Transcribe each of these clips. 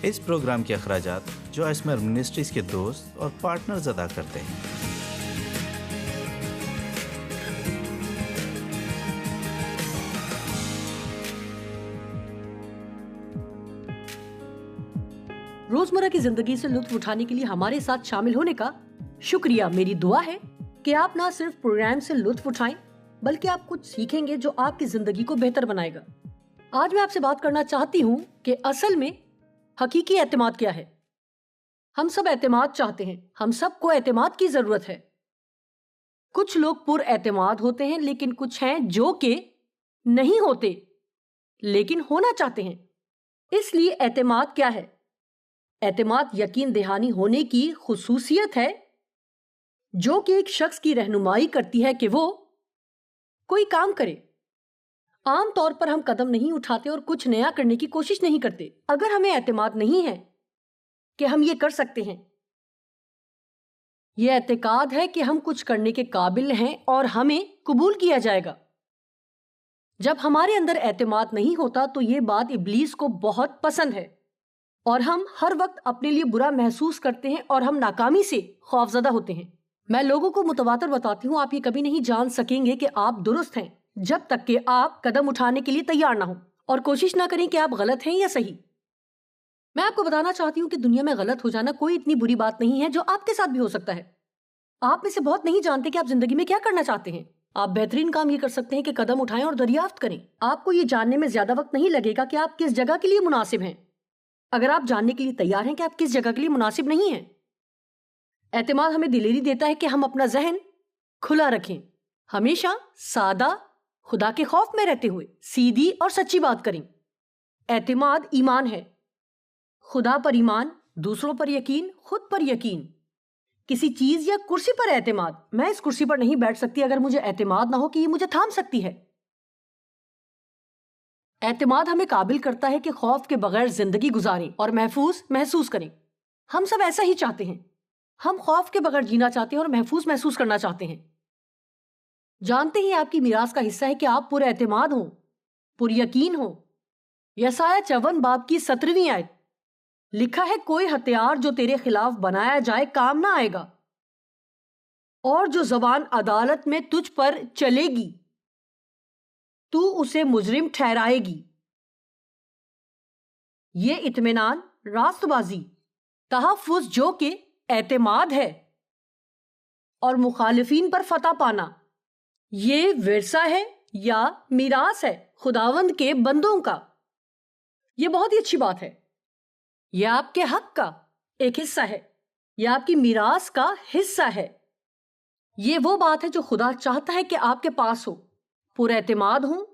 اس programme کے اخراجات جو اسمر منسٹریز کے دوست اور پارٹنرز ادا کرتے ہیں۔ روزمرہ کی زندگی سے لطف اٹھانے کے لیے ہمارے ساتھ شامل ہونے کا شکریہ۔ میری دعا ہے کہ آپ نہ صرف پروگرام سے لطف اٹھائیں بلکہ آپ کچھ سیکھیں گے جو آپ کی زندگی کو بہتر بنائے گا۔ آج میں آپ سے بات کرنا چاہتی ہوں کہ اصل میں حقیقی اعتماد کیا ہے۔ ہم سب اعتماد چاہتے ہیں، ہم سب کو اعتماد کی ضرورت ہے۔ کچھ لوگ پر اعتماد ہوتے ہیں لیکن کچھ ہیں جو کہ نہیں ہوتے لیکن ہونا چاہتے ہیں۔ اس لیے اعتماد کیا ہے؟ اعتماد یقین دہانی ہونے کی خصوصیت ہے جو کہ ایک شخص کی رہنمائی کرتی ہے کہ وہ کوئی کام کرے۔ عام طور پر ہم قدم نہیں اٹھاتے اور کچھ نیا کرنے کی کوشش نہیں کرتے اگر ہمیں اعتماد نہیں ہے کہ ہم یہ کر سکتے ہیں۔ یہ اعتقاد ہے کہ ہم کچھ کرنے کے قابل ہیں اور ہمیں قبول کیا جائے گا۔ جب ہمارے اندر اعتماد نہیں ہوتا تو یہ بات ابلیس کو بہت پسند ہے اور ہم ہر وقت اپنے لیے برا محسوس کرتے ہیں اور ہم ناکامی سے خوفزدہ ہوتے ہیں۔ میں لوگوں کو متواتر بتاتی ہوں، آپ یہ کبھی نہیں جان سکیں گے کہ آپ درست ہیں جب تک کہ آپ قدم اٹھانے کے لیے تیار نہ ہوں اور کوشش نہ کریں کہ آپ غلط ہیں یا صحیح۔ میں آپ کو بتانا چاہتی ہوں کہ دنیا میں غلط ہو جانا کوئی اتنی بری بات نہیں ہے جو آپ کے ساتھ بھی ہو سکتا ہے۔ آپ میں سے بہت نہیں جانتے کہ آپ زندگی میں کیا کرنا چاہتے ہیں۔ آپ بہترین کام یہ کر سکتے ہیں کہ قدم اٹھائیں اور دریافت کریں۔ آپ کو یہ جاننے میں زیادہ وقت نہیں لگے گا کہ آپ کس جگہ کے لیے مناسب ہیں اگر آپ جاننے کے لیے تیار ہیں کہ آپ کس جگہ کے لیے مناسب نہیں ہیں۔ اعتماد ہمیں دلیری دیتا ہے کہ ہم اپنا ذہن کھلا رکھیں، ہمیشہ سادہ، خدا کے خوف میں رہتے ہوئے سیدھی اور سچی بات کریں۔ اعتماد ایمان ہے، خدا پر ایمان، دوسروں پر یقین، خود پر یقین۔ کسی چیز یا کرسی پر اعتماد، میں اس کرسی پر نہیں بیٹھ سکتی اگر مجھے اعتماد نہ ہو کہ یہ مجھے تھام سکتی ہے۔ اعتماد ہمیں قابل کرتا ہے کہ خوف کے بغیر زندگی گزاریں اور محفوظ محسوس کریں۔ ہم سب ایسا ہی چاہتے ہیں، ہم خوف کے بغیر جینا چاہتے ہیں اور محفوظ محسوس کرنا چاہتے ہیں۔ جانتے ہی آپ کی میراث کا حصہ ہے کہ آپ پر اعتماد ہوں، پر یقین ہوں۔ یسایہ 54 باب کی 17ویں آیت لکھا ہے، کوئی ہتھیار جو تیرے خلاف بنایا جائے کام نہ آئے گا، اور جو زبان عدالت میں تجھ پر چلے گی تو اسے مجرم ٹھہرائے گی۔ یہ اطمینان، راست بازی، تحفظ جو کہ اعتماد ہے اور مخالفین پر فتح پانا، یہ ورثہ ہے یا میراث ہے خداوند کے بندوں کا۔ یہ بہت ہی اچھی بات ہے، یہ آپ کے حق کا ایک حصہ ہے، یہ آپ کی میراث کا حصہ ہے۔ یہ وہ بات ہے جو خدا چاہتا ہے کہ آپ کے پاس ہو، پر اعتماد ہوں،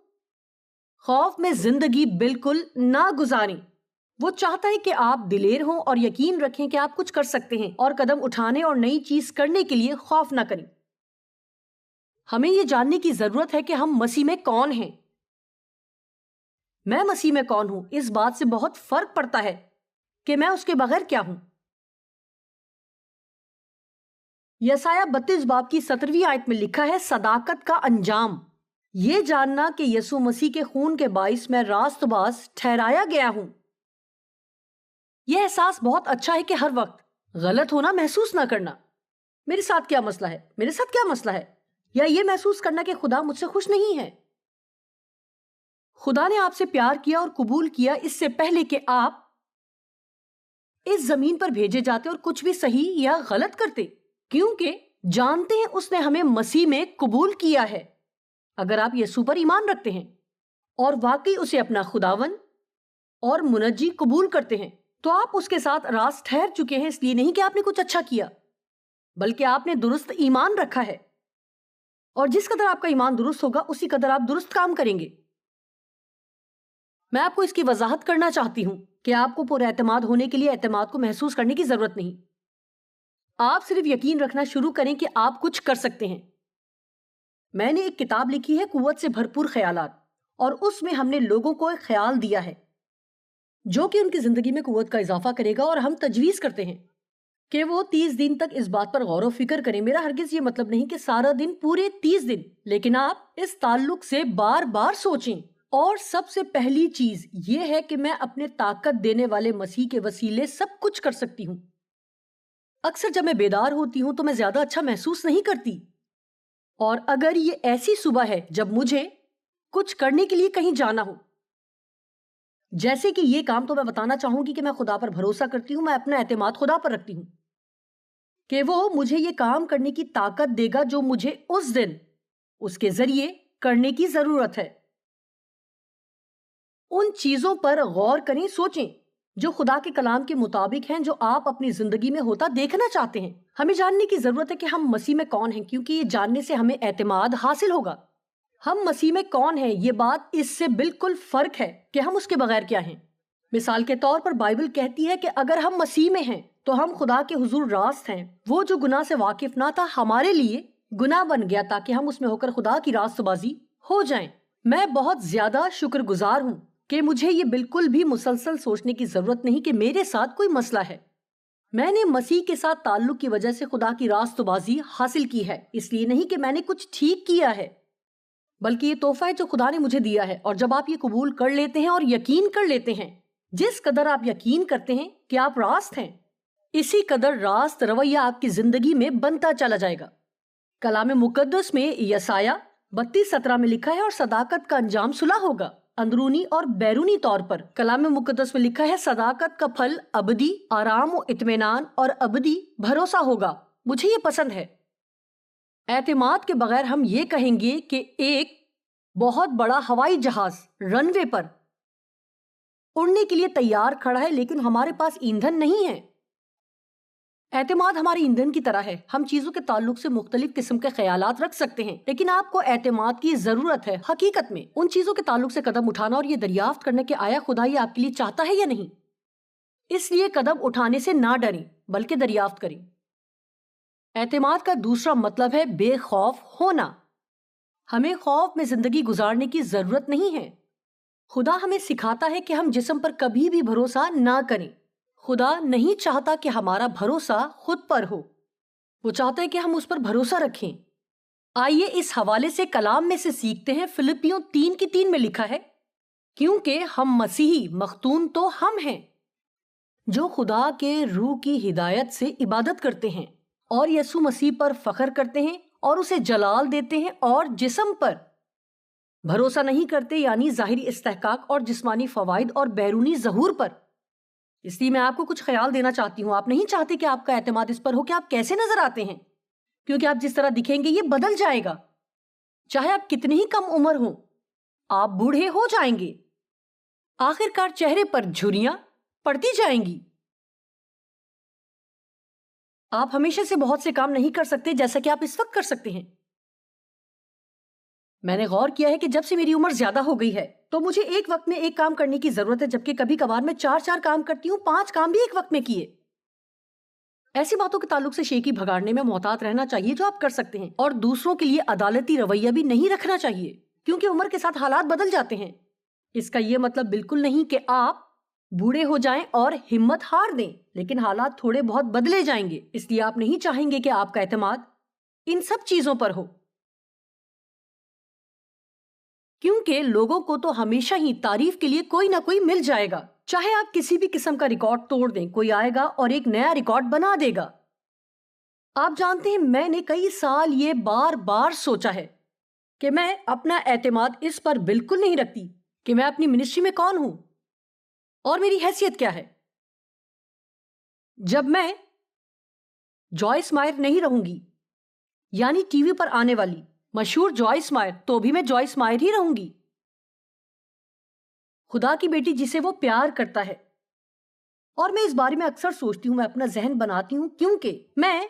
خوف میں زندگی بالکل نہ گزاریں۔ وہ چاہتا ہے کہ آپ دلیر ہوں اور یقین رکھیں کہ آپ کچھ کر سکتے ہیں اور قدم اٹھانے اور نئی چیز کرنے کے لیے خوف نہ کریں۔ ہمیں یہ جاننے کی ضرورت ہے کہ ہم مسیح میں کون ہیں۔ میں مسیح میں کون ہوں، اس بات سے بہت فرق پڑتا ہے کہ میں اس کے بغیر کیا ہوں۔ یسایہ 32 باب کی 17ویں آیت میں لکھا ہے، صداقت کا انجام، یہ جاننا کہ یسوع مسیح کے خون کے باعث میں راست باز ٹھہرایا گیا ہوں۔ یہ احساس بہت اچھا ہے کہ ہر وقت غلط ہونا محسوس نہ کرنا، میرے ساتھ کیا مسئلہ ہے، میرے ساتھ کیا مسئلہ ہے، یا یہ محسوس کرنا کہ خدا مجھ سے خوش نہیں ہے۔ خدا نے آپ سے پیار کیا اور قبول کیا اس سے پہلے کہ آپ اس زمین پر بھیجے جاتے اور کچھ بھی صحیح یا غلط کرتے، کیونکہ جانتے ہیں اس نے ہمیں مسیح میں قبول کیا ہے۔ اگر آپ یسوع پر ایمان رکھتے ہیں اور واقعی اسے اپنا خداوند اور منجی قبول کرتے ہیں تو آپ اس کے ساتھ راست ٹھہر چکے ہیں، اس لیے نہیں کہ آپ نے کچھ اچھا کیا بلکہ آپ نے درست ایمان رکھا ہے، اور جس قدر آپ کا ایمان درست ہوگا اسی قدر آپ درست کام کریں گے۔ میں آپ کو اس کی وضاحت کرنا چاہتی ہوں کہ آپ کو پر اعتماد ہونے کے لیے اعتماد کو محسوس کرنے کی ضرورت نہیں۔ آپ صرف یقین رکھنا شروع کریں کہ آپ کچھ کر سکتے ہیں۔ میں نے ایک کتاب لکھی ہے، قوت سے بھرپور خیالات، اور اس میں ہم نے لوگوں کو ایک خیال دیا ہے جو کہ ان کی زندگی میں قوت کا اضافہ کرے گا، اور ہم تجویز کرتے ہیں کہ وہ 30 دن تک اس بات پر غور و فکر کریں۔ میرا ہرگز یہ مطلب نہیں کہ سارا دن، پورے 30 دن، لیکن آپ اس تعلق سے بار بار سوچیں اور سب سے پہلی چیز یہ ہے کہ میں اپنے طاقت دینے والے مسیح کے وسیلے سب کچھ کر سکتی ہوں۔ اکثر جب میں بیدار ہوتی ہوں تو میں زیادہ اچھا محسوس نہیں کرتی، اور اگر یہ ایسی صبح ہے جب مجھے کچھ کرنے کے لیے کہیں جانا ہو، جیسے کہ یہ کام، تو میں بتانا چاہوں گی کہ میں خدا پر بھروسہ کرتی ہوں، میں اپنا اعتماد خدا پر رکھتی ہوں کہ وہ مجھے یہ کام کرنے کی طاقت دے گا جو مجھے اس دن اس کے ذریعے کرنے کی ضرورت ہے۔ ان چیزوں پر غور کریں، سوچیں جو خدا کے کلام کے مطابق ہیں، جو آپ اپنی زندگی میں ہوتا دیکھنا چاہتے ہیں۔ ہمیں جاننے کی ضرورت ہے کہ ہم مسیح میں کون ہیں، کیونکہ یہ جاننے سے ہمیں اعتماد حاصل ہوگا۔ ہم مسیح میں کون ہیں، یہ بات اس سے بالکل فرق ہے کہ ہم اس کے بغیر کیا ہیں۔ مثال کے طور پر بائبل کہتی ہے کہ اگر ہم مسیح میں ہیں تو ہم خدا کے حضور راست ہیں۔ وہ جو گناہ سے واقف نہ تھا ہمارے لیے گناہ بن گیا تاکہ ہم اس میں ہو کر خدا کی راست بازی ہو جائیں۔ میں بہت زیادہ شکر گزار ہوں کہ مجھے یہ بالکل بھی مسلسل سوچنے کی ضرورت نہیں کہ میرے ساتھ کوئی مسئلہ ہے۔ میں نے مسیح کے ساتھ تعلق کی وجہ سے خدا کی راست بازی حاصل کی ہے، اس لیے نہیں کہ میں نے کچھ ٹھیک کیا ہے، بلکہ یہ تحفہ ہے جو خدا نے مجھے دیا ہے۔ اور جب آپ یہ قبول کر لیتے ہیں اور یقین کر لیتے ہیں، جس قدر آپ یقین کرتے ہیں کہ آپ راست ہیں، اسی قدر راست رویہ آپ کی زندگی میں بنتا چلا جائے گا۔ کلام مقدس میں یسایہ 32:17 میں لکھا ہے، اور صداقت کا انجام صلح ہوگا، اندرونی اور بیرونی طور پر۔ کلام مقدس میں لکھا ہے صداقت کا پھل ابدی آرام و اطمینان اور ابدی بھروسہ ہوگا۔ مجھے یہ پسند ہے۔ اعتماد کے بغیر ہم یہ کہیں گے کہ ایک بہت بڑا ہوائی جہاز رن وے پر اڑنے کے لیے تیار کھڑا ہے، لیکن ہمارے پاس ایندھن نہیں ہے۔ اعتماد ہمارے ایندھن کی طرح ہے۔ ہم چیزوں کے تعلق سے مختلف قسم کے خیالات رکھ سکتے ہیں، لیکن آپ کو اعتماد کی ضرورت ہے حقیقت میں ان چیزوں کے تعلق سے قدم اٹھانا اور یہ دریافت کرنے کہ آیا خدا یہ آپ کے لیے چاہتا ہے یا نہیں۔ اس لیے قدم اٹھانے سے نہ ڈریں بلکہ دریافت کریں۔ اعتماد کا دوسرا مطلب ہے بے خوف ہونا۔ ہمیں خوف میں زندگی گزارنے کی ضرورت نہیں ہے۔ خدا ہمیں سکھاتا ہے کہ ہم جسم پر کبھی بھی بھروسہ نہ کریں۔ خدا نہیں چاہتا کہ ہمارا بھروسہ خود پر ہو، وہ چاہتا ہے کہ ہم اس پر بھروسہ رکھیں۔ آئیے اس حوالے سے کلام میں سے سیکھتے ہیں۔ فلپیوں 3:3 میں لکھا ہے، کیونکہ ہم مسیحی مختون تو ہم ہیں جو خدا کے روح کی ہدایت سے عبادت کرتے ہیں اور یسوع مسیح پر فخر کرتے ہیں اور اسے جلال دیتے ہیں، اور جسم پر بھروسہ نہیں کرتے، یعنی ظاہری استحقاق اور جسمانی فوائد اور بیرونی ظہور پر۔ اس لیے میں آپ کو کچھ خیال دینا چاہتی ہوں۔ آپ نہیں چاہتے کہ آپ کا اعتماد اس پر ہو کہ آپ کیسے نظر آتے ہیں، کیونکہ آپ جس طرح دکھیں گے یہ بدل جائے گا۔ چاہے آپ کتنی ہی کم عمر ہوں، آپ بوڑھے ہو جائیں گے، آخر کار چہرے پر جھریاں پڑتی جائیں گی۔ آپ ہمیشہ سے بہت سے کام نہیں کر سکتے جیسا کہ آپ اس وقت کر سکتے ہیں۔ میں نے غور کیا ہے کہ جب سے میری عمر زیادہ ہو گئی ہے تو مجھے ایک وقت میں ایک کام کرنے کی ضرورت ہے، جبکہ کبھی کبھار میں 4 کام کرتی ہوں، 5 کام بھی ایک وقت میں کیے۔ ایسی باتوں کے تعلق سے شیخی بھگاڑنے میں محتاط رہنا چاہیے جو آپ کر سکتے ہیں، اور دوسروں کے لیے عدالتی رویہ بھی نہیں رکھنا چاہیے، کیونکہ عمر کے ساتھ حالات بدل جاتے ہیں۔ اس کا یہ مطلب بالکل نہیں کہ آپ بوڑھے ہو جائیں اور ہمت ہار دیں، لیکن حالات تھوڑے بہت بدلے جائیں گے، اس لیے آپ نہیں چاہیں گے کہ آپ کا اعتماد ان سب چیزوں پر ہو، کیونکہ لوگوں کو تو ہمیشہ ہی تعریف کے لیے کوئی نہ کوئی مل جائے گا۔ چاہے آپ کسی بھی قسم کا ریکارڈ توڑ دیں، کوئی آئے گا اور ایک نیا ریکارڈ بنا دے گا۔ آپ جانتے ہیں میں نے کئی سال یہ بار بار سوچا ہے کہ میں اپنا اعتماد اس پر بالکل نہیں رکھتی کہ میں اپنی منسٹری میں کون ہوں اور میری حیثیت کیا ہے۔ جب میں جوائس مائر نہیں رہوں گی، یعنی ٹی وی پر آنے والی مشہور جوائس مائر، تو بھی میں جوائس مائر ہی رہوں گی، خدا کی بیٹی جسے وہ پیار کرتا ہے۔ اور میں اس بارے میں اکثر سوچتی ہوں، میں اپنا ذہن بناتی ہوں، کیونکہ میں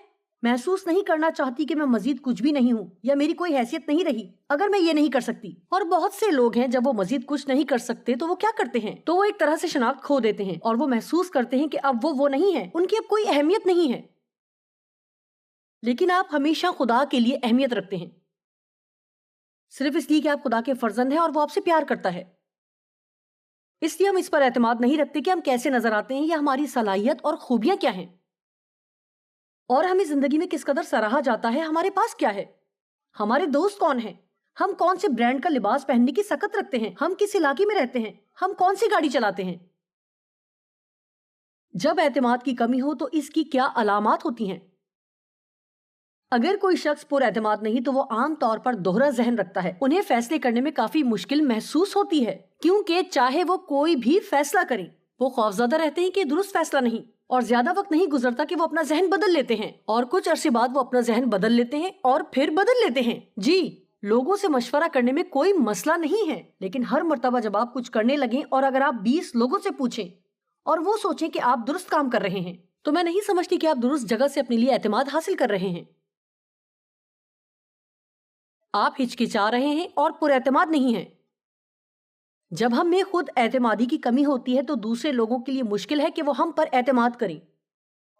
محسوس نہیں کرنا چاہتی کہ میں مزید کچھ بھی نہیں ہوں یا میری کوئی حیثیت نہیں رہی اگر میں یہ نہیں کر سکتی۔ اور بہت سے لوگ ہیں جب وہ مزید کچھ نہیں کر سکتے تو وہ کیا کرتے ہیں؟ تو وہ ایک طرح سے شناخت کھو دیتے ہیں اور وہ محسوس کرتے ہیں کہ اب وہ نہیں ہے، ان کی اب کوئی اہمیت نہیں ہے۔ لیکن آپ ہمیشہ خدا کے لیے اہمیت رکھتے ہیں، صرف اس لیے کہ آپ خدا کے فرزند ہیں اور وہ آپ سے پیار کرتا ہے۔ اس لیے ہم اس پر اعتماد نہیں رکھتے کہ ہم کیسے نظر آتے ہیں یا ہماری صلاحیت اور خوبیاں کیا ہیں، اور ہمیں زندگی میں کس قدر سراہا جاتا ہے، ہمارے پاس کیا ہے، ہمارے دوست کون ہیں، ہم کون سے برانڈ کا لباس پہننے کی سخت رکھتے ہیں، ہم کس علاقے میں رہتے ہیں، ہم کون سی گاڑی چلاتے ہیں۔ جب اعتماد کی کمی ہو تو اس کی کیا علامات ہوتی ہیں؟ اگر کوئی شخص پر اعتماد نہیں تو وہ عام طور پر دوہرا ذہن رکھتا ہے، انہیں فیصلے کرنے میں کافی مشکل محسوس ہوتی ہے، کیونکہ چاہے وہ کوئی بھی فیصلہ کریں وہ خوفزدہ رہتے ہیں کہ درست فیصلہ نہیں، اور زیادہ وقت نہیں گزرتا کہ وہ اپنا ذہن بدل لیتے ہیں، اور کچھ عرصے بعد وہ اپنا ذہن بدل لیتے ہیں اور پھر بدل لیتے ہیں۔ جی، لوگوں سے مشورہ کرنے میں کوئی مسئلہ نہیں ہے، لیکن ہر مرتبہ جب آپ کچھ کرنے لگیں اور اگر آپ 20 لوگوں سے پوچھیں اور وہ سوچیں کہ آپ درست کام کر رہے ہیں، تو میں نہیں سمجھتی کہ آپ درست جگہ سے اپنے لیے اعتماد حاصل کر رہے ہیں۔ آپ ہچکچا رہے ہیں اور پر اعتماد نہیں ہیں۔ جب ہم میں خود اعتمادی کی کمی ہوتی ہے تو دوسرے لوگوں کے لیے مشکل ہے کہ وہ ہم پر اعتماد کریں۔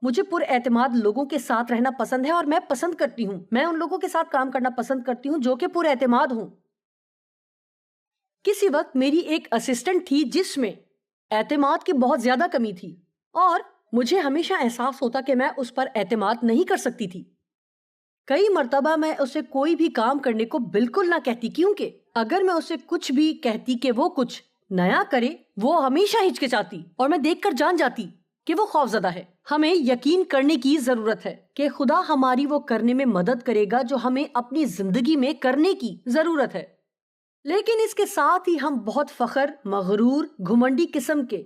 مجھے پر اعتماد لوگوں کے ساتھ رہنا پسند ہے اور میں پسند کرتی ہوں، میں ان لوگوں کے ساتھ کام کرنا پسند کرتی ہوں جو کہ پر اعتماد ہوں۔ کسی وقت میری ایک اسسٹنٹ تھی جس میں اعتماد کی بہت زیادہ کمی تھی، اور مجھے ہمیشہ احساس ہوتا کہ میں اس پر اعتماد نہیں کر سکتی تھی۔ کئی مرتبہ میں اسے کوئی بھی کام کرنے کو بالکل نہ کہتی، کیونکہ اگر میں اسے کچھ بھی کہتی کہ وہ کچھ نیا کرے وہ ہمیشہ ہچکچاتی اور میں دیکھ کر جان جاتی کہ وہ خوفزدہ ہے۔ ہمیں یقین کرنے کی ضرورت ہے کہ خدا ہماری وہ کرنے میں مدد کرے گا جو ہمیں اپنی زندگی میں کرنے کی ضرورت ہے، لیکن اس کے ساتھ ہی ہم بہت فخر، مغرور، گھمنڈی قسم کے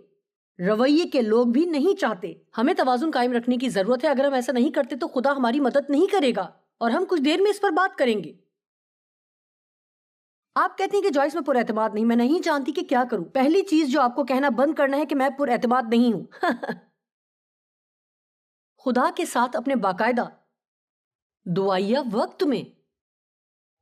رویے کے لوگ بھی نہیں چاہتے۔ ہمیں توازن قائم رکھنے کی ضرورت ہے، اگر ہم ایسا نہیں کرتے تو خدا ہماری مدد نہیں کرے گا، اور ہم کچھ دیر میں اس پر بات کریں گے۔ آپ کہتے ہیں کہ جوائس میں پر اعتماد نہیں، میں نہیں جانتی کہ کیا کروں۔ پہلی چیز جو آپ کو کہنا بند کرنا ہے کہ میں پر اعتماد نہیں ہوں۔ خدا کے ساتھ اپنے باقاعدہ دعائیہ وقت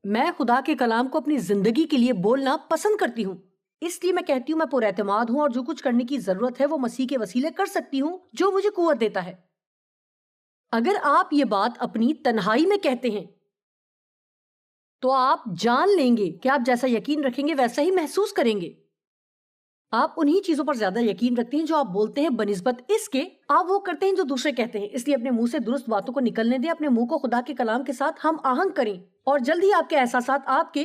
میں خدا کے کلام کو اپنی زندگی کے لیے بولنا پسند کرتی ہوں، اس لیے میں کہتی ہوں میں پر اعتماد ہوں اور جو کچھ کرنے کی ضرورت ہے وہ مسیح کے وسیلے کر سکتی ہوں جو مجھے قوت دیتا ہے۔ اگر آپ یہ بات اپنی تنہائی میں کہتے ہیں تو آپ جان لیں گے کہ آپ جیسا یقین رکھیں گے ویسا ہی محسوس کریں گے۔ آپ انہی چیزوں پر زیادہ یقین رکھتے ہیں جو آپ بولتے ہیں بنسبت اس کے آپ وہ کرتے ہیں جو دوسرے کہتے ہیں، اس لیے اپنے منہ سے درست باتوں کو نکلنے دیں، اپنے منہ کو خدا کے کلام کے ساتھ ہم آہنگ کریں، اور جلد ہی آپ کے احساسات آپ کے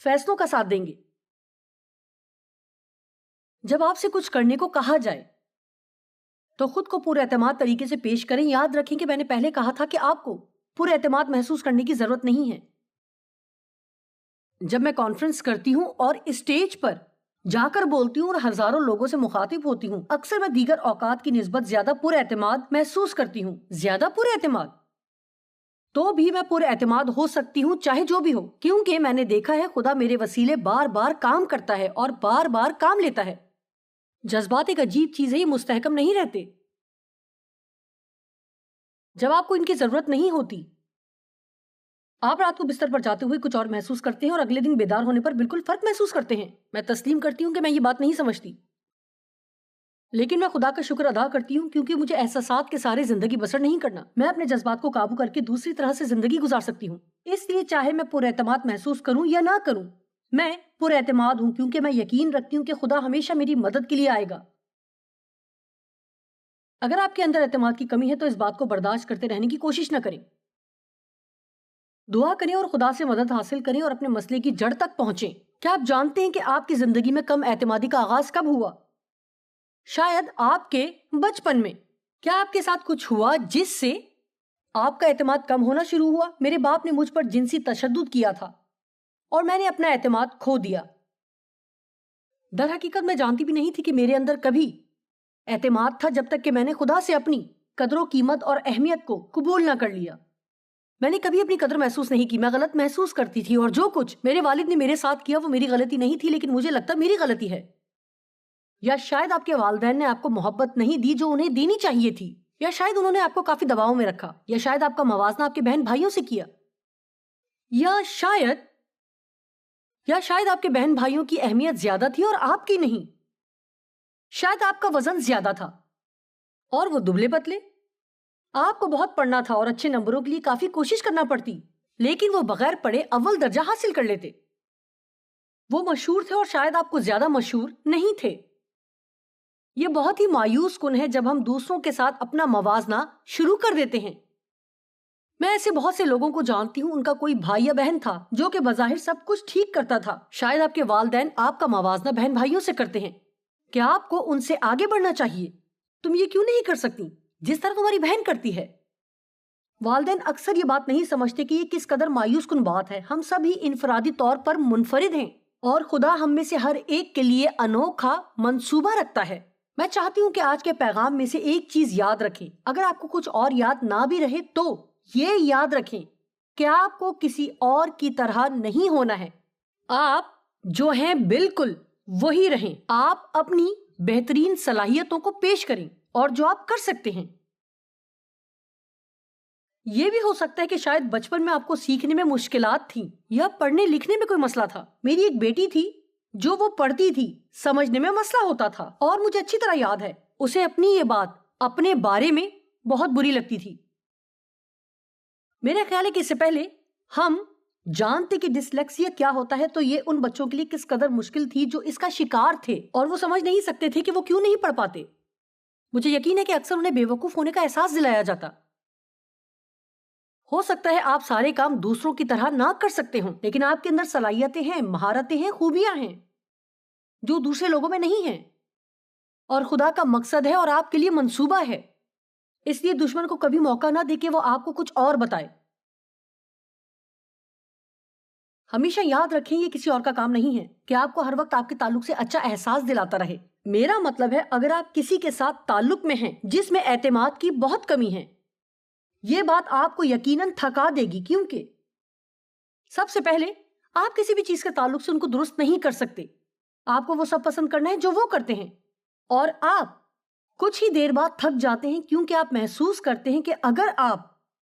فیصلوں کا ساتھ دیں گے۔ جب آپ سے کچھ کرنے کو کہا جائے تو خود کو پر اعتماد طریقے سے پیش کریں۔ یاد رکھیں کہ میں نے پہلے کہا تھا کہ آپ کو پر اعتماد محسوس کرنے کی ضرورت نہیں ہے۔ جب میں کانفرنس کرتی ہوں اور اسٹیج پر جا کر بولتی ہوں اور ہزاروں لوگوں سے مخاطب ہوتی ہوں، اکثر میں دیگر اوقات کی نسبت زیادہ پر اعتماد محسوس کرتی ہوں۔ زیادہ پر اعتماد تو بھی میں پر اعتماد ہو سکتی ہوں چاہے جو بھی ہو، کیونکہ میں نے دیکھا ہے خدا میرے وسیلے بار بار کام کرتا ہے اور بار بار کام لیتا ہے۔ جذبات ایک عجیب چیز ہے، یہ مستحکم نہیں رہتے۔ جب آپ کو ان کی ضرورت نہیں ہوتی، آپ رات کو بستر پر جاتے ہوئے کچھ اور محسوس کرتے ہیں اور اگلے دن بیدار ہونے پر بالکل فرق محسوس کرتے ہیں۔ میں تسلیم کرتی ہوں کہ میں یہ بات نہیں سمجھتی، لیکن میں خدا کا شکر ادا کرتی ہوں کیونکہ مجھے احساسات کے سارے زندگی بسر نہیں کرنا۔ میں اپنے جذبات کو قابو کر کے دوسری طرح سے زندگی گزار سکتی ہوں۔ اس لیے چاہے میں پر اعتماد محسوس کروں یا نہ کروں، میں پر اعتماد ہوں کیونکہ میں یقین رکھتی ہوں کہ خدا ہمیشہ میری مدد کے لیے آئے گا۔ اگر آپ کے اندر اعتماد کی کمی ہے تو اس بات کو برداشت کرتے رہنے کی کوشش نہ کریں۔ دعا کریں اور خدا سے مدد حاصل کریں اور اپنے مسئلے کی جڑ تک پہنچیں۔ کیا آپ جانتے ہیں کہ آپ کی زندگی میں کم اعتمادی کا آغاز کب ہوا؟ شاید آپ کے بچپن میں۔ کیا آپ کے ساتھ کچھ ہوا جس سے آپ کا اعتماد کم ہونا شروع ہوا؟ میرے باپ نے مجھ پر جنسی تشدد کیا تھا اور میں نے اپنا اعتماد کھو دیا۔ در حقیقت میں جانتی بھی نہیں تھی کہ میرے اندر کبھی اعتماد تھا جب تک کہ میں نے خدا سے اپنی قدر و قیمت اور اہمیت کو قبول نہ کر لیا۔ میں نے کبھی اپنی قدر محسوس نہیں کی، میں غلط محسوس کرتی تھی، اور جو کچھ میرے والد نے میرے ساتھ کیا وہ میری غلطی نہیں تھی، لیکن مجھے لگتا میری غلطی ہے۔ یا شاید آپ کے والدین نے آپ کو محبت نہیں دی جو انہیں دینی چاہیے تھی، یا شاید انہوں نے آپ کو کافی دباؤ میں رکھا، یا شاید آپ کا موازنہ آپ کے بہن بھائیوں سے کیا، یا شاید آپ کے بہن بھائیوں کی اہمیت زیادہ تھی اور آپ کی نہیں۔ شاید آپ کا وزن زیادہ تھا اور وہ دبلے پتلے۔ آپ کو بہت پڑھنا تھا اور اچھے نمبروں کے لیے کافی کوشش کرنا پڑتی، لیکن وہ بغیر پڑھے اول درجہ حاصل کر لیتے۔ وہ مشہور تھے اور شاید آپ کو زیادہ مشہور نہیں تھے۔ یہ بہت ہی مایوس کن ہے جب ہم دوسروں کے ساتھ اپنا موازنہ شروع کر دیتے ہیں۔ میں ایسے بہت سے لوگوں کو جانتی ہوں، ان کا کوئی بھائی یا بہن تھا جو کہ بظاہر سب کچھ ٹھیک کرتا تھا۔ شاید آپ کے والدین آپ کا موازنہ بہن بھائیوں سے کرتے ہیں۔ کیا آپ کو ان سے آگے بڑھنا چاہیے؟ تم یہ کیوں نہیں کر سکتی جس طرح تمہاری بہن کرتی ہے؟ والدین اکثر یہ بات نہیں سمجھتے کہ یہ کس قدر مایوس کن بات ہے۔ ہم سب ہی انفرادی طور پر منفرد ہیں اور خدا ہم میں سے ہر ایک کے لیے انوکھا منصوبہ رکھتا ہے۔ میں چاہتی ہوں کہ آج کے پیغام میں سے ایک چیز یاد رکھیں۔ اگر آپ کو کچھ اور یاد نہ بھی رہے تو یہ یاد رکھیں کہ آپ کو کسی اور کی طرح نہیں ہونا ہے۔ آپ جو ہیں بالکل وہی رہیں۔ آپ اپنی بہترین صلاحیتوں کو پیش کریں اور جو آپ کر سکتے ہیں۔ یہ بھی ہو سکتا ہے کہ شاید بچپن میں آپ کو سیکھنے میں مشکلات تھیں یا پڑھنے لکھنے میں کوئی مسئلہ تھا۔ میری ایک بیٹی تھی جو وہ پڑھتی تھی، سمجھنے میں مسئلہ ہوتا تھا، اور مجھے اچھی طرح یاد ہے اسے اپنی یہ بات اپنے بارے میں بہت بری لگتی تھی۔ میرا خیال ہے کہ اس سے پہلے ہم جانتے کہ ڈسلیکسیا کیا ہوتا ہے تو یہ ان بچوں کے لیے کس قدر مشکل تھی جو اس کا شکار تھے اور وہ سمجھ نہیں سکتے تھے کہ وہ کیوں نہیں پڑھ پاتے۔ مجھے یقین ہے کہ اکثر انہیں بے وقوف ہونے کا احساس دلایا جاتا۔ ہو سکتا ہے آپ سارے کام دوسروں کی طرح نہ کر سکتے ہوں، لیکن آپ کے اندر صلاحیتیں ہیں، مہارتیں ہیں، خوبیاں ہیں جو دوسرے لوگوں میں نہیں ہیں، اور خدا کا مقصد ہے اور آپ کے لیے منصوبہ ہے۔ اس لیے دشمن کو کبھی موقع نہ دے کہ وہ آپ کو کچھ اور بتائے۔ ہمیشہ یاد رکھیں یہ کسی اور کا کام نہیں ہے کہ آپ کو ہر وقت آپ کے تعلق سے اچھا احساس دلاتا رہے۔ میرا مطلب ہے اگر آپ کسی کے ساتھ تعلق میں ہیں جس میں اعتماد کی بہت کمی ہے، یہ بات آپ کو یقیناً تھکا دے گی، کیونکہ سب سے پہلے آپ کسی بھی چیز کے تعلق سے ان کو درست نہیں کر سکتے۔ آپ کو وہ سب پسند کرنا ہے جو وہ کرتے ہیں، اور آپ کچھ ہی دیر بعد تھک جاتے ہیں کیونکہ آپ محسوس کرتے ہیں کہ اگر آپ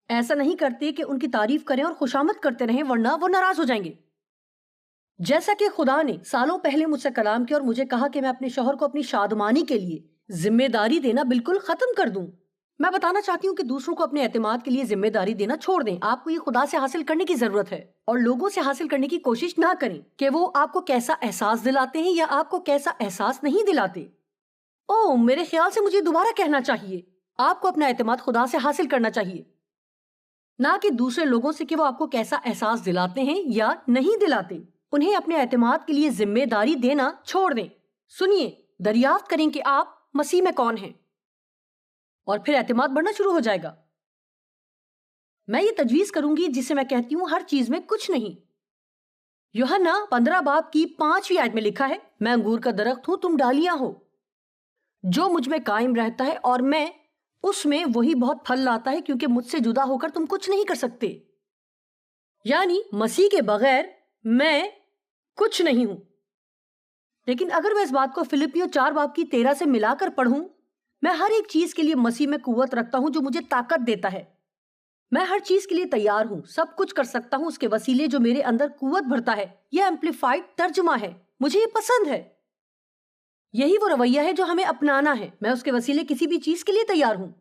ایسا نہیں کرتے کہ ان کی تعریف کریں اور خوشامد کرتے رہیں ورنہ وہ ناراض ہو جائیں گے۔ جیسا کہ خدا نے سالوں پہلے مجھ سے کلام کیا اور مجھے کہا کہ میں اپنے شوہر کو اپنی شادمانی کے لیے ذمہ داری دینا بالکل ختم کر دوں۔ میں بتانا چاہتی ہوں کہ دوسروں کو اپنے اعتماد کے لیے ذمہ داری دینا چھوڑ دیں۔ آپ کو یہ خدا سے حاصل کرنے کی ضرورت ہے، اور لوگوں سے حاصل کرنے کی کوشش نہ کریں کہ وہ آپ کو کیسا احساس دلاتے ہیں یا آپ کو کیسا احساس نہیں دلاتے۔ میرے خیال سے مجھے دوبارہ کہنا چاہیے، آپ کو اپنا اعتماد خدا سے حاصل کرنا چاہیے، نہ کہ دوسرے لوگوں سے کہ وہ آپ کو کیسا احساس دلاتے ہیں یا نہیں دلاتے۔ انہیں اپنے اعتماد کے لیے ذمہ داری دینا چھوڑ دیں۔ سنیے، دریافت کریں کہ آپ مسیح میں کون ہیں، اور پھر اعتماد بڑھنا شروع ہو جائے گا۔ میں یہ تجویز کروں گی جسے میں کہتی ہوں ہر چیز میں کچھ نہیں۔ یوحنا 15 باب کی 5ویں آیت میں لکھا ہے، میں انگور کا درخت ہوں، تم ڈالیاں ہو۔ جو مجھ میں قائم رہتا ہے اور میں اس میں، وہی بہت پھل لاتا ہے، کیونکہ مجھ سے جدا ہو کر تم کچھ نہیں کر سکتے۔ یعنی مسیح کے بغیر میں کچھ نہیں ہوں۔ لیکن اگر میں اس بات کو فلپیوں 4 باب کی 13 سے ملا کر پڑھوں، میں ہر ایک چیز کے لیے مسیح میں قوت رکھتا ہوں جو مجھے طاقت دیتا ہے۔ میں ہر چیز کے لیے تیار ہوں، سب کچھ کر سکتا ہوں اس کے وسیلے جو میرے اندر قوت بھرتا ہے۔ یہ ایمپلیفائڈ ترجمہ ہے، مجھے یہ پسند ہے۔ یہی وہ رویہ ہے جو ہمیں اپنانا ہے۔ میں اس کے وسیلے کسی بھی چیز کے لیے تیار ہوں،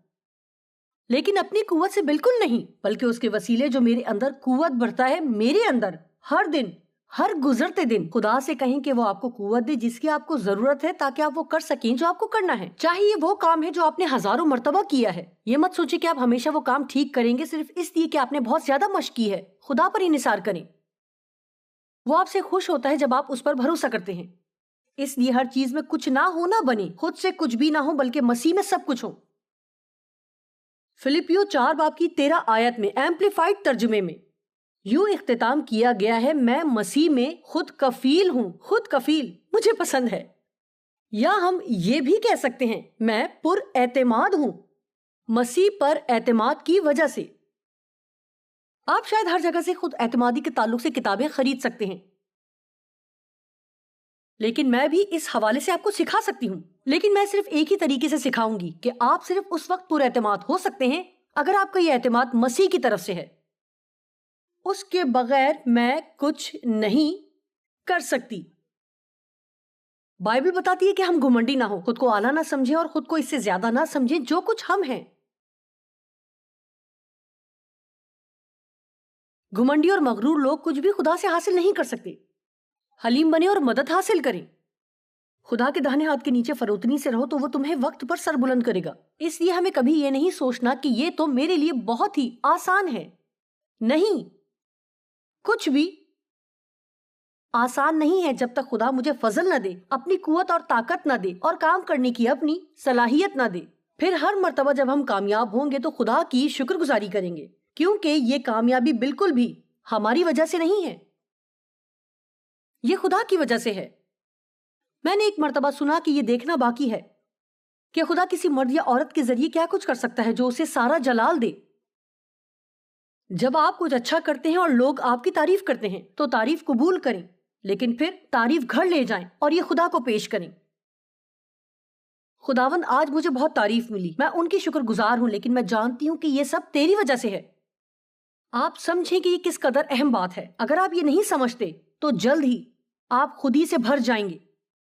لیکن اپنی قوت سے بالکل نہیں، بلکہ اس کے وسیلے جو میرے اندر قوت بھرتا ہے۔ میرے اندر ہر دن، ہر گزرتے دن خدا سے کہیں کہ وہ آپ کو قوت دے جس کی آپ کو ضرورت ہے، تاکہ آپ وہ کر سکیں جو آپ کو کرنا ہے، چاہے یہ وہ کام ہے جو آپ نے ہزاروں مرتبہ کیا ہے۔ یہ مت سوچیں کہ آپ ہمیشہ وہ کام ٹھیک کریں گے صرف اس لیے کہ آپ نے بہت زیادہ مشق کی ہے۔ خدا پر انحصار کریں، وہ آپ سے خوش ہوتا ہے جب آپ اس پر بھروسہ کرتے ہیں۔ اس لیے ہر چیز میں کچھ نہ ہونا بنے، خود سے کچھ بھی نہ ہو، بلکہ مسیح میں سب کچھ ہو۔ فلپیوں 4 باب کی 13 آیت میں ایمپلیفائڈ ترجمے میں یوں اختتام کیا گیا ہے، میں مسیح میں خود کفیل ہوں۔ خود کفیل مجھے پسند ہے، یا ہم یہ بھی کہہ سکتے ہیں میں پر اعتماد ہوں مسیح پر اعتماد کی وجہ سے۔ آپ شاید ہر جگہ سے خود اعتمادی کے تعلق سے کتابیں خرید سکتے ہیں، لیکن میں بھی اس حوالے سے آپ کو سکھا سکتی ہوں، لیکن میں صرف ایک ہی طریقے سے سکھاؤں گی کہ آپ صرف اس وقت پر اعتماد ہو سکتے ہیں اگر آپ کا یہ اعتماد مسیح کی طرف سے ہے۔ اس کے بغیر میں کچھ نہیں کر سکتی۔ بائبل بتاتی ہے کہ ہم گھمنڈی نہ ہو، خود کو اعلیٰ نہ سمجھیں اور خود کو اس سے زیادہ نہ سمجھیں جو کچھ ہم ہیں۔ گھمنڈی اور مغرور لوگ کچھ بھی خدا سے حاصل نہیں کر سکتے۔ حلیم بنیں اور مدد حاصل کریں۔ خدا کے داہنے ہاتھ کے نیچے فروتنی سے رہو تو وہ تمہیں وقت پر سر بلند کرے گا. اس لیے ہمیں کبھی یہ نہیں سوچنا کہ یہ تو میرے لیے بہت ہی آسان ہے. نہیں، کچھ بھی آسان نہیں ہے جب تک خدا مجھے فضل نہ دے، اپنی قوت اور طاقت نہ دے اور کام کرنے کی اپنی صلاحیت نہ دے. پھر ہر مرتبہ جب ہم کامیاب ہوں گے تو خدا کی شکر گزاری کریں گے، کیونکہ یہ کامیابی بالکل بھی ہماری وجہ سے نہیں ہے، یہ خدا کی وجہ سے ہے. میں نے ایک مرتبہ سنا کہ یہ دیکھنا باقی ہے کہ خدا کسی مرد یا عورت کے ذریعے کیا کچھ کر سکتا ہے جو اسے سارا جلال دے. جب آپ کچھ اچھا کرتے ہیں اور لوگ آپ کی تعریف کرتے ہیں تو تعریف قبول کریں، لیکن پھر تعریف گھر لے جائیں اور یہ خدا کو پیش کریں. خداوند آج مجھے بہت تعریف ملی، میں ان کی شکر گزار ہوں، لیکن میں جانتی ہوں کہ یہ سب تیری وجہ سے ہے. آپ سمجھیں کہ یہ کس قدر اہم بات ہے. اگر آپ یہ نہیں سمجھتے تو جلد ہی آپ خود ہی سے بھر جائیں گے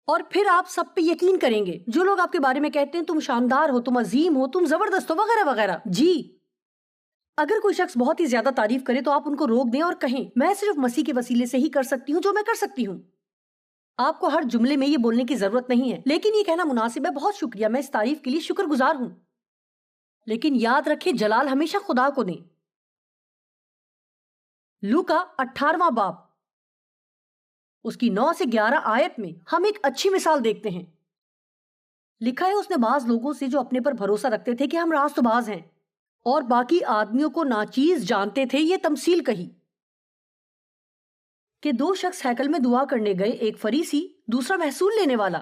اور پھر آپ سب پہ یقین کریں گے. جو لوگ آپ کے بارے میں کہتے ہیں تم شاندار ہو، تم عظیم ہو، تم زبردست ہو، وغیرہ وغیرہ. جی، اگر کوئی شخص بہت ہی زیادہ تعریف کرے تو آپ ان کو روک دیں اور کہیں میں صرف مسیح کے وسیلے سے ہی کر سکتی ہوں جو میں کر سکتی ہوں. آپ کو ہر جملے میں یہ بولنے کی ضرورت نہیں ہے، لیکن یہ کہنا مناسب ہے بہت شکریہ، میں اس تعریف کے لیے شکر گزار ہوں. لیکن یاد رکھیں جلال ہمیشہ خدا کو دیں. لوکا 18واں باب اس کی 9 سے 11 آیت میں ہم ایک اچھی مثال دیکھتے ہیں. لکھا ہے اس نے بعض لوگوں سے جو اپنے پر بھروسہ رکھتے تھے کہ ہم راست باز ہیں اور باقی آدمیوں کو ناچیز جانتے تھے یہ تمثیل کہی کہ 2 شخص ہیکل میں دعا کرنے گئے، ایک فریسی، دوسرا محصول لینے والا.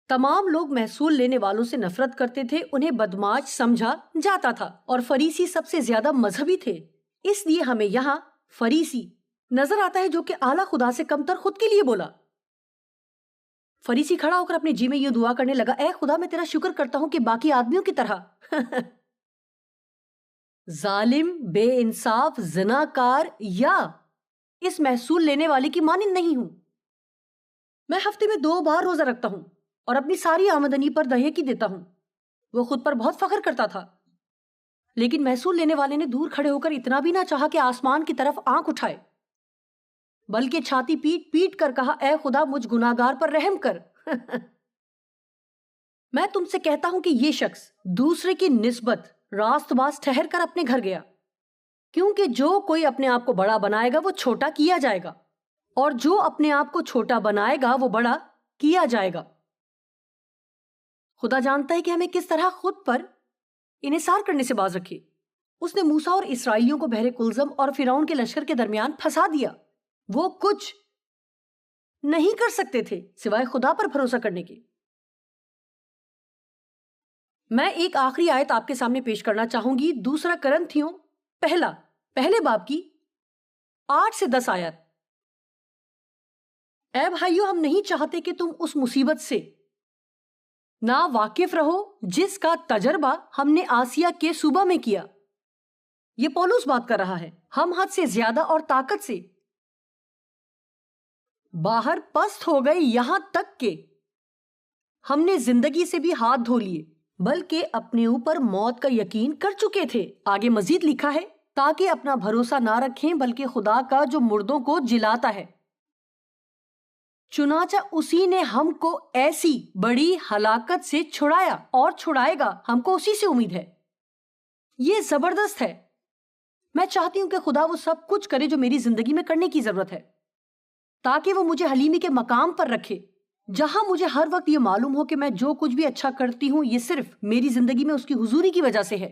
تمام لوگ محصول لینے والوں سے نفرت کرتے تھے، انہیں بدمعاش سمجھا جاتا تھا اور فریسی سب سے زیادہ مذہبی تھے. اس لیے ہمیں یہاں فریسی نظر آتا ہے جو کہ اعلیٰ خدا سے کمتر خود کے لیے بولا. فریسی کھڑا ہو کر اپنے جی میں یہ دعا کرنے لگا، اے خدا میں تیرا شکر کرتا ہوں کہ باقی آدمیوں کی طرح ظالم، بے انصاف، زناکار یا اس محصول لینے والے کی مانند نہیں ہوں. میں ہفتے میں 2 بار روزہ رکھتا ہوں اور اپنی ساری آمدنی پر دہیہ کی دیتا ہوں. وہ خود پر بہت فخر کرتا تھا، لیکن محصول لینے والے نے دور کھڑے ہو کر اتنا بھی نہ چاہا کہ آسمان کی طرف آنکھ اٹھائے، بلکہ چھاتی پیٹ پیٹ کر کہا، اے خدا مجھ گناہگار پر رحم کر. میں تم سے کہتا ہوں کہ یہ شخص دوسرے کی نسبت راست باز ٹھہر کر اپنے گھر گیا، کیونکہ جو کوئی اپنے آپ کو بڑا بنائے گا وہ چھوٹا کیا جائے گا، اور جو اپنے آپ کو چھوٹا بنائے گا وہ بڑا کیا جائے گا. خدا جانتا ہے کہ ہمیں کس طرح خود پر انحصار کرنے سے باز رکھے. اس نے موسیٰ اور اسرائیلیوں کو بحر کلزم اور فرعون کے لشکر کے درمیان پھنسا دیا. وہ کچھ نہیں کر سکتے تھے سوائے خدا پر بھروسہ کرنے کے. میں ایک آخری آیت آپ کے سامنے پیش کرنا چاہوں گی، 2 کرنتھیوں پہلے باب کی 8 سے 10 آیت. اے بھائیو، ہم نہیں چاہتے کہ تم اس مصیبت سے نا واقف رہو جس کا تجربہ ہم نے آسیہ کے صوبہ میں کیا. یہ پولس بات کر رہا ہے. ہم حد سے زیادہ اور طاقت سے باہر پست ہو گئے، یہاں تک کہ ہم نے زندگی سے بھی ہاتھ دھو لیے، بلکہ اپنے اوپر موت کا یقین کر چکے تھے. آگے مزید لکھا ہے، تاکہ اپنا بھروسہ نہ رکھیں بلکہ خدا کا جو مردوں کو جلاتا ہے. چنانچہ اسی نے ہم کو ایسی بڑی ہلاکت سے چھڑایا اور چھڑائے گا. ہم کو اسی سے امید ہے. یہ زبردست ہے. میں چاہتی ہوں کہ خدا وہ سب کچھ کرے جو میری زندگی میں کرنے کی ضرورت ہے، تاکہ وہ مجھے حلیمی کے مقام پر رکھے، جہاں مجھے ہر وقت یہ معلوم ہو کہ میں جو کچھ بھی اچھا کرتی ہوں یہ صرف میری زندگی میں اس کی حضوری کی وجہ سے ہے.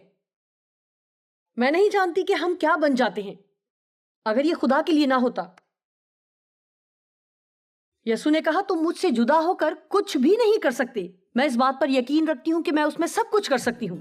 میں نہیں جانتی کہ ہم کیا بن جاتے ہیں اگر یہ خدا کے لیے نہ ہوتا. یسوع نے کہا، تم مجھ سے جدا ہو کر کچھ بھی نہیں کر سکتے. میں اس بات پر یقین رکھتی ہوں کہ میں اس میں سب کچھ کر سکتی ہوں.